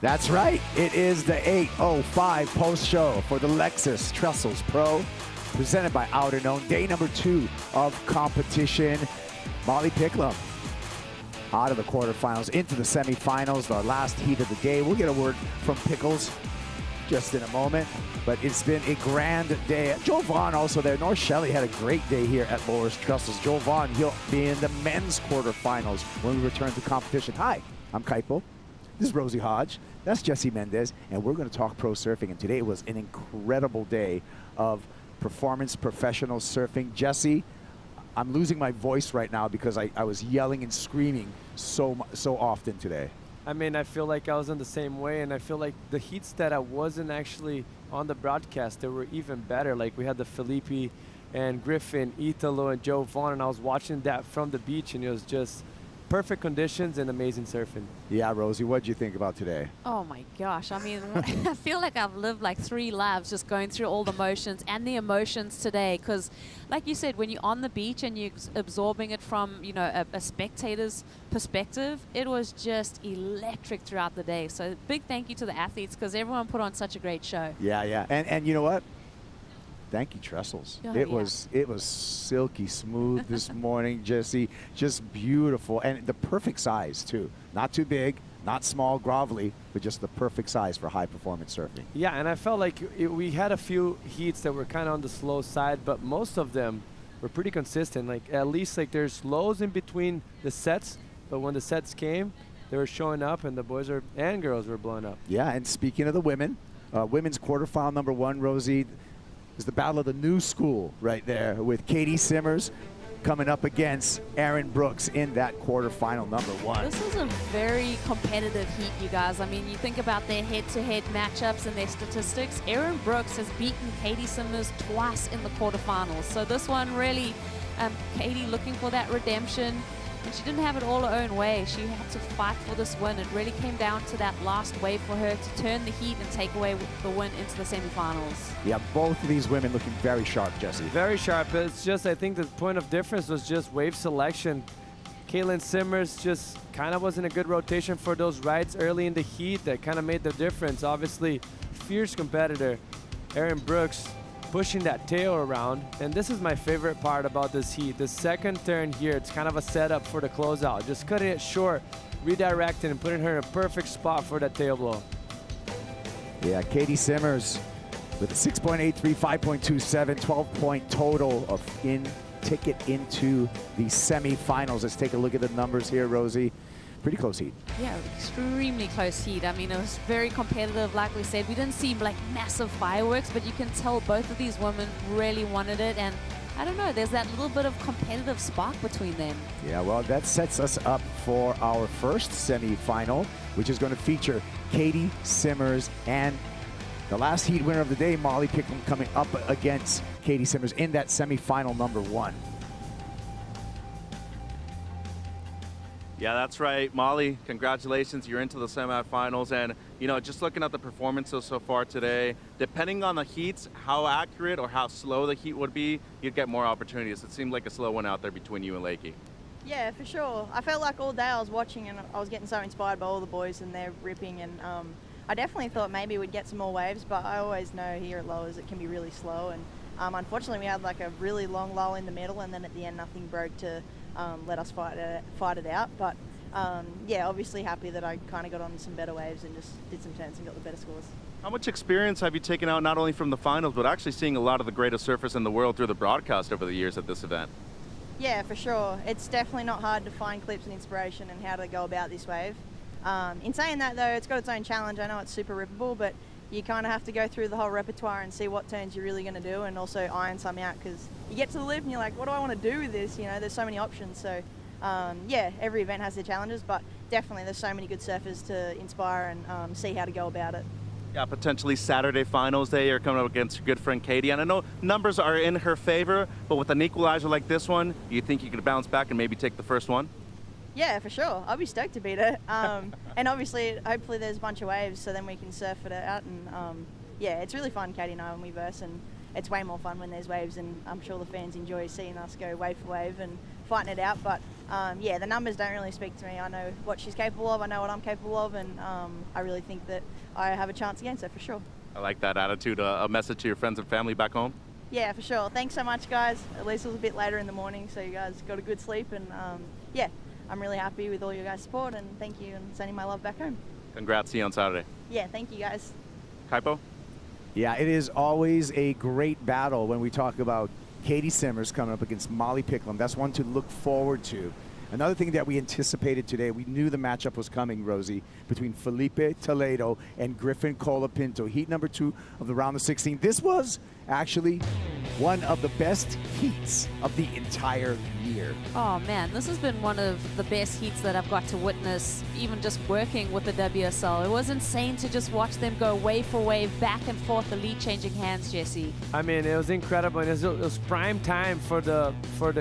That's right. It is the 8:05 post show for the Lexus Trestles Pro, presented by Outerknown. Day number 2 of competition. Molly Picklum out of the quarterfinals into the semifinals, our last heat of the day. We'll get a word from Pickles just in a moment, but it's been a grand day. Joe Vaughan also there. North Shelley had a great day here at Lowers Trestles. Joe Vaughan, he'll be in the men's quarterfinals when we return to competition. Hi, I'm Kaipo. This is Rosie Hodge. That's Jesse Mendez, and we're going to talk pro surfing. And today was an incredible day of performance professional surfing. Jesse, I'm losing my voice right now because I was yelling and screaming so often today. I mean, I feel like I was in the same way, and I feel like the heats that I wasn't actually on the broadcast, they were even better. Like we had the Filipe and Griffin, Italo, and Joe Vaughan, and I was watching that from the beach, and it was just perfect conditions and amazing surfing. Yeah, Rosie, what did you think about today? Oh my gosh, I mean, I feel like I've lived like 3 lives just going through all the motions and the emotions today, because like you said, when you're on the beach and you're absorbing it from, you know, a spectator's perspective, it was just electric throughout the day. So big thank you to the athletes, because everyone put on such a great show. Yeah. And you know what? Thank you, Trestles. Oh, it was silky smooth this morning, Jesse. Just beautiful, and the perfect size too. Not too big, not small, grovelly, but just the perfect size for high performance surfing. Yeah, and I felt like we had a few heats that were kind of on the slow side, but most of them were pretty consistent. Like at least like there's lows in between the sets, but when the sets came, they were showing up, and the boys and girls were blowing up. Yeah, and speaking of the women, women's quarterfinal number 1, Rosie, is the battle of the new school right there, with Caity Simmers coming up against Erin Brooks in that quarterfinal number 1. This is a very competitive heat, you guys. I mean, you think about their head-to-head matchups and their statistics. Erin Brooks has beaten Caity Simmers twice in the quarterfinals. So this one really, Caity looking for that redemption. And she didn't have it all her own way. She had to fight for this win. It really came down to that last wave for her to turn the heat and take away the win into the semifinals. Yeah, both of these women looking very sharp, Jesse. Very sharp. It's just, I think the point of difference was just wave selection. Caitlin Simmers just kind of wasn't a good rotation for those rides early in the heat that kind of made the difference. Obviously, fierce competitor. Erin Brooks pushing that tail around, and this is my favorite part about this heat. The second turn here, it's kind of a setup for the closeout. Just cutting it short, redirecting, and putting her in a perfect spot for that tail blow. Yeah, Caity Simmers with a 6.83, 5.27, 12-point total of ticket into the semifinals. Let's take a look at the numbers here, Rosie. Pretty close heat. Yeah, extremely close heat. I mean, it was very competitive. Like we said, we didn't see like massive fireworks, but you can tell both of these women really wanted it. And I don't know, there's that little bit of competitive spark between them. Yeah, well, that sets us up for our first semifinal, which is going to feature Caity Simmers and the last heat winner of the day, Molly Picklum, coming up against Caity Simmers in that semifinal number 1. Yeah, that's right. Molly, congratulations. You're into the semifinals. And, you know, just looking at the performances so far today, depending on the heats, how accurate or how slow the heat would be, you'd get more opportunities. It seemed like a slow one out there between you and Lakey. Yeah, for sure. I felt like all day I was watching and I was getting so inspired by all the boys and they're ripping. And I definitely thought maybe we'd get some more waves, but I always know here at Lowers it can be really slow. And unfortunately, we had like a really long lull in the middle, and then at the end, nothing broke to let us fight it out. But yeah, obviously happy that I kind of got on some better waves and just did some turns and got the better scores. How much experience have you taken out not only from the finals, but actually seeing a lot of the greatest surfers in the world through the broadcast over the years at this event? Yeah, for sure. It's definitely not hard to find clips and inspiration and how to go about this wave. In saying that, though, it's got its own challenge. I know it's super rippable, but you kind of have to go through the whole repertoire and see what turns you're really going to do, and also iron some out, because you get to the lip and you're like, what do I want to do with this? You know, there's so many options. So yeah, every event has their challenges, but definitely there's so many good surfers to inspire and see how to go about it. Yeah, potentially Saturday finals day, you're coming up against your good friend Caity, and I know numbers are in her favor, but with an equalizer like this one, do you think you could bounce back and maybe take the first one? Yeah, for sure. I'll be stoked to beat her. And obviously, hopefully there's a bunch of waves, so then we can surf it out. And yeah, it's really fun, Caity and I, when we verse. And it's way more fun when there's waves, and I'm sure the fans enjoy seeing us go wave for wave and fighting it out. But yeah, the numbers don't really speak to me. I know what she's capable of, I know what I'm capable of, and I really think that I have a chance against her for sure. I like that attitude. A message to your friends and family back home? Yeah, for sure. Thanks so much, guys. At least it was a bit later in the morning, so you guys got a good sleep, and yeah, I'm really happy with all your guys' support, and thank you, and sending my love back home. Congrats, see you on Saturday. Yeah, thank you, guys. Kaipo? Yeah, it is always a great battle when we talk about Caity Simmers coming up against Molly Picklum. That's one to look forward to. Another thing that we anticipated today, we knew the matchup was coming, Rosie, between Filipe Toledo and Griffin Colapinto, heat number 2 of the round of 16. This was actually one of the best heats of the entire year. Oh man, this has been one of the best heats that I've got to witness, even just working with the WSL. It was insane to just watch them go wave for wave, back and forth, the lead changing hands, Jesse. I mean, it was incredible, and it was prime time for the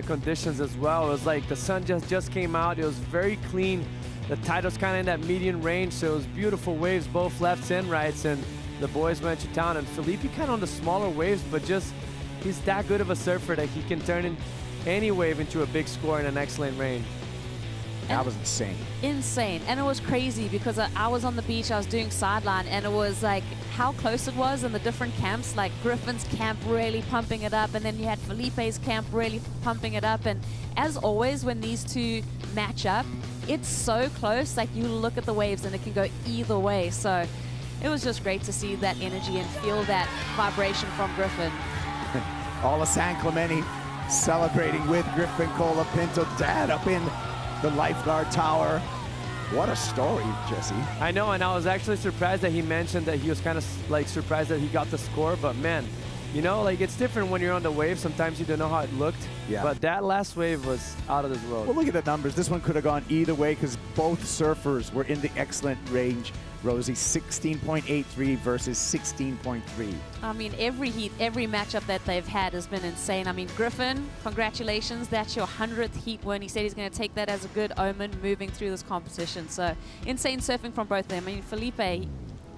conditions as well. It was like the sun just came out. It was very clean. The tide was kind of in that median range, so it was beautiful waves, both lefts and rights, and the boys went to town. And Filipe kind of on the smaller waves, but just he's that good of a surfer that he can turn in any wave into a big score in an excellent range. That was insane. Insane. And it was crazy because I was on the beach, I was doing sideline, and it was like how close it was in the different camps, like Griffin's camp really pumping it up, and then you had Felipe's camp really pumping it up. And as always, when these two match up, it's so close, like you look at the waves and it can go either way. So it was just great to see that energy and feel that vibration from Griffin. All of San Clemente celebrating with Griffin Colapinto, dad up in the lifeguard tower. What a story, Jesse. I know, and I was actually surprised that he mentioned that he was kind of like surprised that he got the score, but man, you know, like it's different when you're on the wave. Sometimes you don't know how it looked. Yeah. But that last wave was out of this world. Well, look at the numbers. This one could have gone either way because both surfers were in the excellent range. Rosie, 16.83 versus 16.3. I mean, every heat, every matchup that they've had has been insane. I mean, Griffin, congratulations. That's your 100th heat win. He said he's going to take that as a good omen moving through this competition. So, insane surfing from both of them. I mean, Filipe,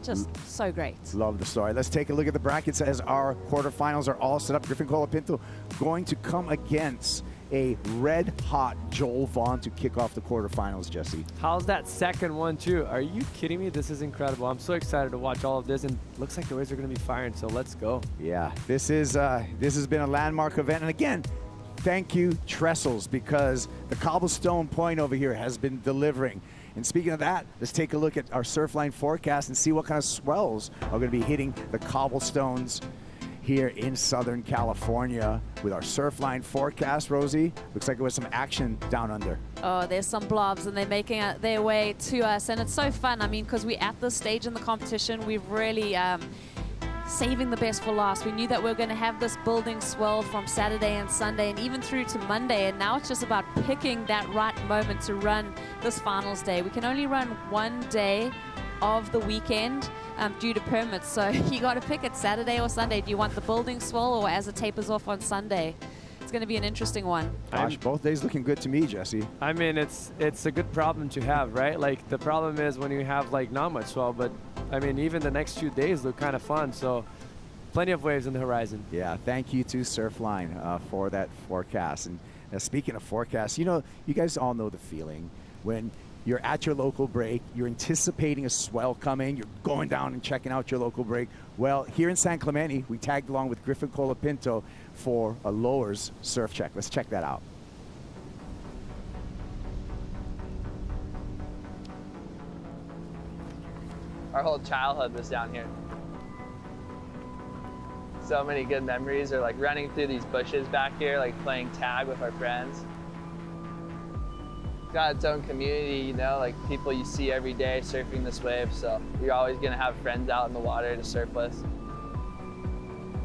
just so great. Love the story. Let's take a look at the brackets as our quarterfinals are all set up. Griffin Colapinto going to come against a red-hot Joel Vaughan to kick off the quarterfinals, Jesse. How's that second one, too? Are you kidding me? This is incredible. I'm so excited to watch all of this, and looks like the waves are going to be firing, so let's go. Yeah, this has been a landmark event. And again, thank you, Trestles, because the cobblestone point over here has been delivering. And speaking of that, let's take a look at our Surfline forecast and see what kind of swells are going to be hitting the cobblestones here in Southern California with our Surfline forecast. Rosie, looks like there was some action down under. Oh, there's some blobs, and they're making their way to us, and it's so fun. I mean, because we're at this stage in the competition, we've really saving the best for last. We knew that we were going to have this building swell from Saturday and Sunday and even through to Monday, and now it's just about picking that right moment to run this finals day. We can only run one day of the weekend due to permits, so you got to pick it Saturday or Sunday. Do you want the building swell or as it tapers off on Sunday? It's going to be an interesting one. Gosh, both days looking good to me, Jesse. I mean, it's a good problem to have, right? Like, the problem is when you have, like, not much swell, but, I mean, even the next 2 days look kind of fun, so plenty of waves on the horizon. Yeah, thank you to Surfline for that forecast. And speaking of forecasts, you know, you guys all know the feeling when you're at your local break, you're anticipating a swell coming, you're going down and checking out your local break. Well, here in San Clemente, we tagged along with Griffin Colapinto for a lowers surf check. Let's check that out. Our whole childhood was down here. So many good memories are like running through these bushes back here, like playing tag with our friends. It's got its own community, you know, like people you see every day surfing this wave, so you're always gonna have friends out in the water to surf with.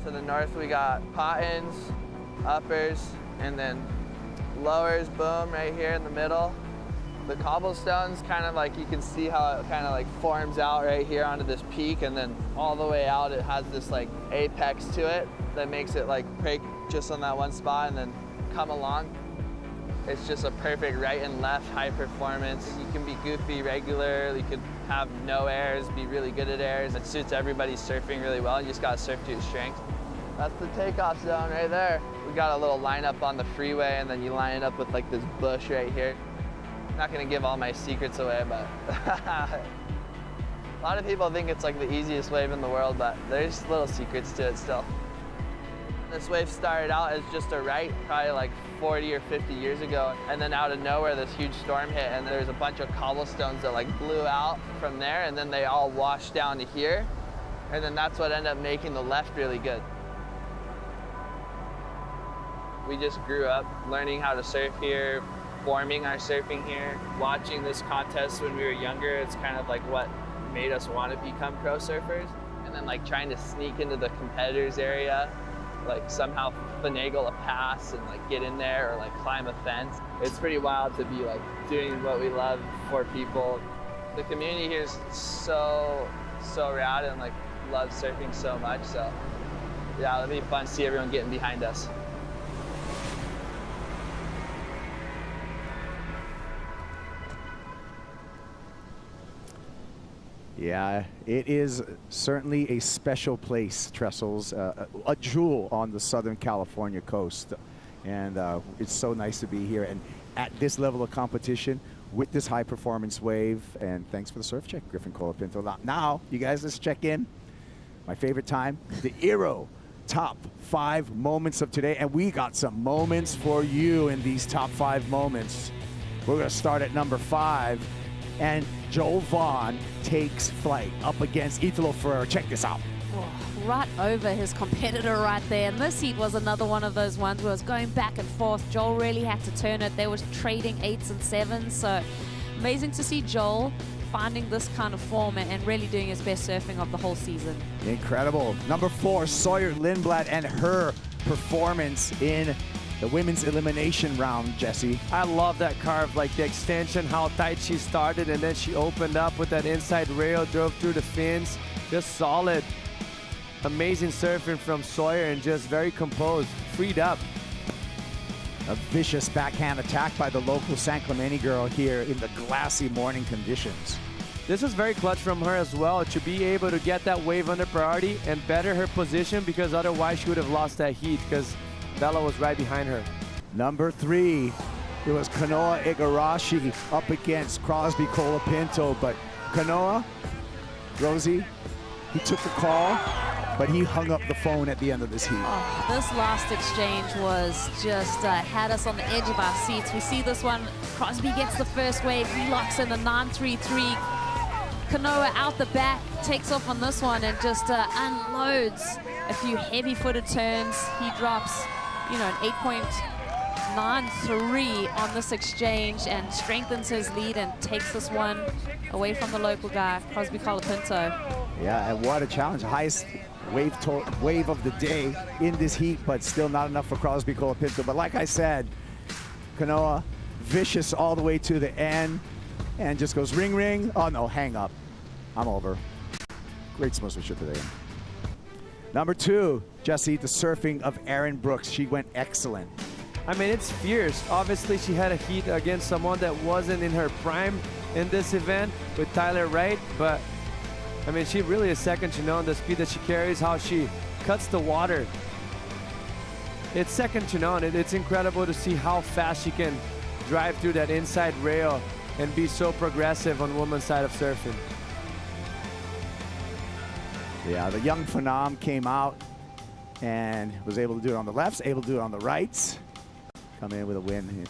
To the north we got Pottins, uppers, and then lowers, boom, right here in the middle. The cobblestones kind of like, you can see how it kind of like forms out right here onto this peak, and then all the way out it has this like apex to it that makes it like break just on that one spot and then come along. It's just a perfect right and left high performance. You can be goofy, regular, you could have no airs, be really good at airs. It suits everybody's surfing really well. You just gotta surf to your strength. That's the takeoff zone right there. We got a little lineup on the freeway, and then you line it up with like this bush right here. I'm not gonna give all my secrets away, but a lot of people think it's like the easiest wave in the world, but there's little secrets to it still. This wave started out as just a right, probably like 40 or 50 years ago, and then out of nowhere this huge storm hit, and there's a bunch of cobblestones that like blew out from there, and then they all washed down to here, and then that's what ended up making the left really good. We just grew up learning how to surf here, forming our surfing here, watching this contest when we were younger. It's kind of like what made us want to become pro surfers. And then like trying to sneak into the competitors area, like somehow finagle a pass and like get in there or like climb a fence. It's pretty wild to be like doing what we love for people. The community here is so rad and like love surfing so much. So yeah, it'll be fun to see everyone getting behind us. Yeah, it is certainly a special place, Trestles, a jewel on the Southern California coast. And it's so nice to be here and at this level of competition with this high performance wave. And thanks for the surf check, Griffin Colapinto. Now, you guys, let's check in. My favorite time, the Aero top 5 moments of today. And we got some moments for you in these top 5 moments. We're gonna start at number 5. And Joel Vaughan takes flight up against Italo Ferreria. Check this out. Oh, right over his competitor right there. And this heat was another one of those ones where it was going back and forth. Joel really had to turn it. They were trading 8s and 7s. So amazing to see Joel finding this kind of form and really doing his best surfing of the whole season. Incredible. Number 4, Sawyer Lindblad and her performance in the women's elimination round, Jesse. I love that carve, like the extension, how tight she started, and then she opened up with that inside rail, drove through the fins. Just solid. Amazing surfing from Sawyer and just very composed, freed up. A vicious backhand attack by the local San Clemente girl here in the glassy morning conditions. This was very clutch from her as well to be able to get that wave under priority and better her position, because otherwise she would have lost that heat because Bella was right behind her. Number 3, it was Kanoa Igarashi up against Crosby Colapinto, but Kanoa, Rosie, he took the call, but he hung up the phone at the end of this heat. Oh, this last exchange was just had us on the edge of our seats. We see this one, Crosby gets the first wave, he locks in the 933. Kanoa out the back, takes off on this one and just unloads a few heavy-footed turns. He drops, you know, an 8.93 on this exchange and strengthens his lead and takes this one away from the local guy, Crosby Colapinto. Yeah, and what a challenge. Highest wave of the day in this heat, but still not enough for Crosby Colapinto. But like I said, Kanoa, vicious all the way to the end and just goes ring, ring. Oh no, hang up. I'm over. Great sportsmanship today. Number 2, Jesse, the surfing of Erin Brooks. She went excellent. I mean, it's fierce. Obviously, she had a heat against someone that wasn't in her prime in this event with Tyler Wright, but I mean, she really is second to none. The speed that she carries, how she cuts the water. It's second to none. It's incredible to see how fast she can drive through that inside rail and be so progressive on the women's side of surfing. Yeah, the young phenom came out and was able to do it on the lefts, able to do it on the rights. Come in with a win here.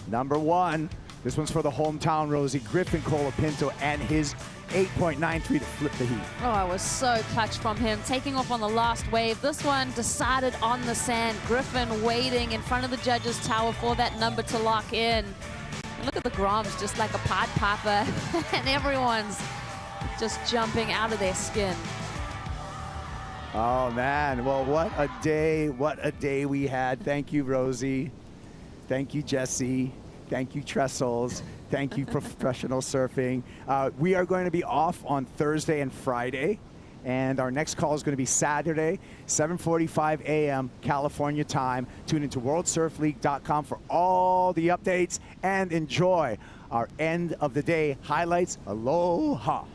Number 1, this one's for the hometown Rosie, Griffin Colapinto and his 8.93 to flip the heat. Oh, it was so clutch from him, taking off on the last wave. This one decided on the sand. Griffin waiting in front of the judges' tower for that number to lock in. And look at the Groms, just like a Pied Piper, and everyone's just jumping out of their skin. Oh man, well what a day we had. Thank you, Rosie. Thank you, Jesse. Thank you, Trestles. Thank you, professional surfing. We are going to be off on Thursday and Friday, and our next call is going to be Saturday, 7:45 a.m. California time. Tune into worldsurfleague.com for all the updates and enjoy our end of the day highlights. Aloha.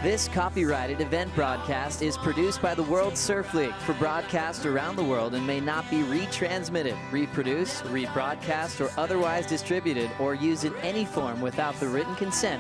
This copyrighted event broadcast is produced by the World Surf League for broadcast around the world and may not be retransmitted, reproduced, rebroadcast, or otherwise distributed or used in any form without the written consent